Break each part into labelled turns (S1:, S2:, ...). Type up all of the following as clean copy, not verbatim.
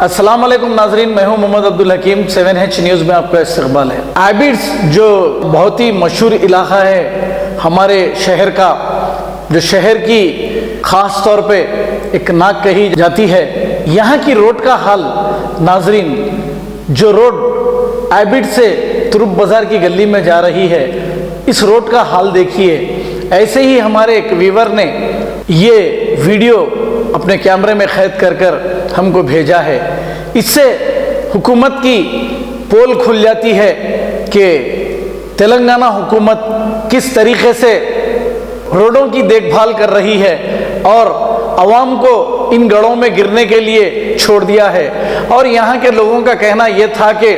S1: अस्सलाम वालेकुम नाजरीन, मैं हूं मोहम्मद अब्दुल हकीम। 7H न्यूज़ में आपका इस्तकबाल है। आबिड्स जो बहुत ही मशहूर इलाका है हमारे शहर का, जो शहर की ख़ास तौर पे एक नाक कही जाती है, यहाँ की रोड का हाल नाजरीन, जो रोड आबिड से तुरुप बाज़ार की गली में जा रही है, इस रोड का हाल देखिए। ऐसे ही हमारे एक व्यूवर ने ये वीडियो अपने कैमरे में कैद कर कर हमको भेजा है। इससे हुकूमत की पोल खुल जाती है कि तेलंगाना हुकूमत किस तरीके से रोडों की देखभाल कर रही है और आवाम को इन गड़ों में गिरने के लिए छोड़ दिया है। और यहाँ के लोगों का कहना यह था कि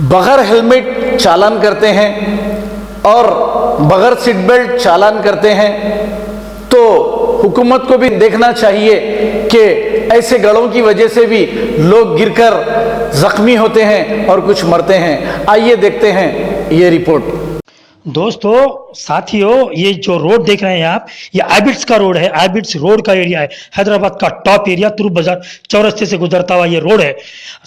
S1: बगैर हेलमेट चालान करते हैं और बगैर सीट बेल्ट चालान करते हैं। तो हुकूमत को भी देखना चाहिए कि ऐसे गड़ों की वजह से भी लोग गिरकर जख्मी होते हैं और कुछ मरते हैं। आइए देखते हैं ये रिपोर्ट।
S2: दोस्तों साथियों, ये जो रोड देख रहे हैं आप, ये आबिड्स का रोड है। आबिड्स रोड का एरिया है, हैदराबाद का टॉप एरिया, तुरुप बाजार चौरस्ते से गुजरता हुआ ये रोड है।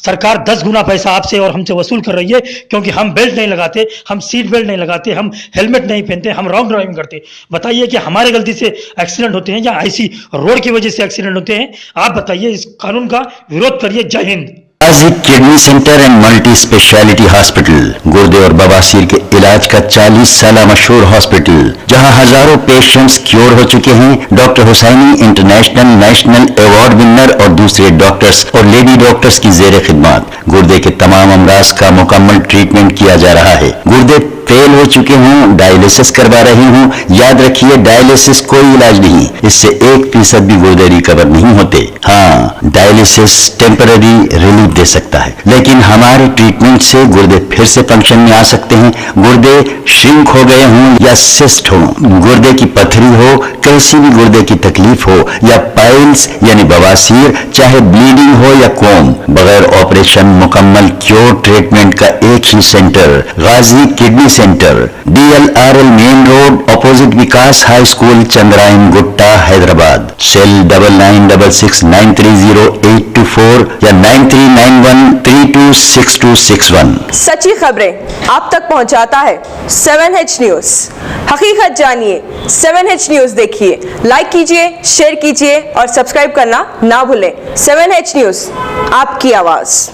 S2: सरकार 10 गुना पैसा आपसे और हमसे वसूल कर रही है, क्योंकि हम बेल्ट नहीं लगाते, हम सीट बेल्ट नहीं लगाते, हम हेलमेट नहीं पहनते, हम रॉन्ग ड्राइविंग करते। बताइए कि हमारे गलती से एक्सीडेंट होते हैं या ऐसी रोड की वजह से एक्सीडेंट होते हैं? आप बताइए, इस कानून का विरोध करिए। जय Hind.
S3: Kidney centre and multi speciality hospital, गुर्दे और बवासीर के इलाज का 40 साल मशहूर हॉस्पिटल, जहां हजारों पेशेंट्स क्योर हो चुके हैं। Doctor Husaini international national award winner और दूसरे डॉक्टर्स और लेडी डॉक्टर्स की जेर खिदमत गुर्दे के तमाम अमराज का मुकम्मल ट्रीटमेंट किया जा रहा है। गुर्दे फेल हो चुके हों, डायलिसिस करवा रही हूँ, याद रखिए डायलिसिस कोई इलाज नहीं, इससे 1% भी गुर्दे रिकवर नहीं होते। हाँ, डायलिसिस टेम्पररी रिलीफ दे सकता है, लेकिन हमारे ट्रीटमेंट से गुर्दे फिर से फंक्शन में आ सकते हैं। गुर्दे श्रिंक हो गए हों या सिस्ट हो, गुर्दे की पथरी हो, कैसी भी गुर्दे की तकलीफ हो, या पाइल्स यानी बवासीर, चाहे ब्लीडिंग हो या कोम, बगैर ऑपरेशन मुकम्मल क्योर ट्रीटमेंट का एक ही centre, Ghazi kidney centre, DLRL main road, opposite Vikas high school, Chandrayangutta, Hyderabad. Cell 9966930824 या 9391326261।
S4: सच्ची खबरें आप तक पहुंचाता है 7H न्यूज। हकीकत जानिए, 7H न्यूज देखिए, लाइक कीजिए, शेयर कीजिए और सब्सक्राइब करना ना भूलें। 7H न्यूज, आपकी आवाज।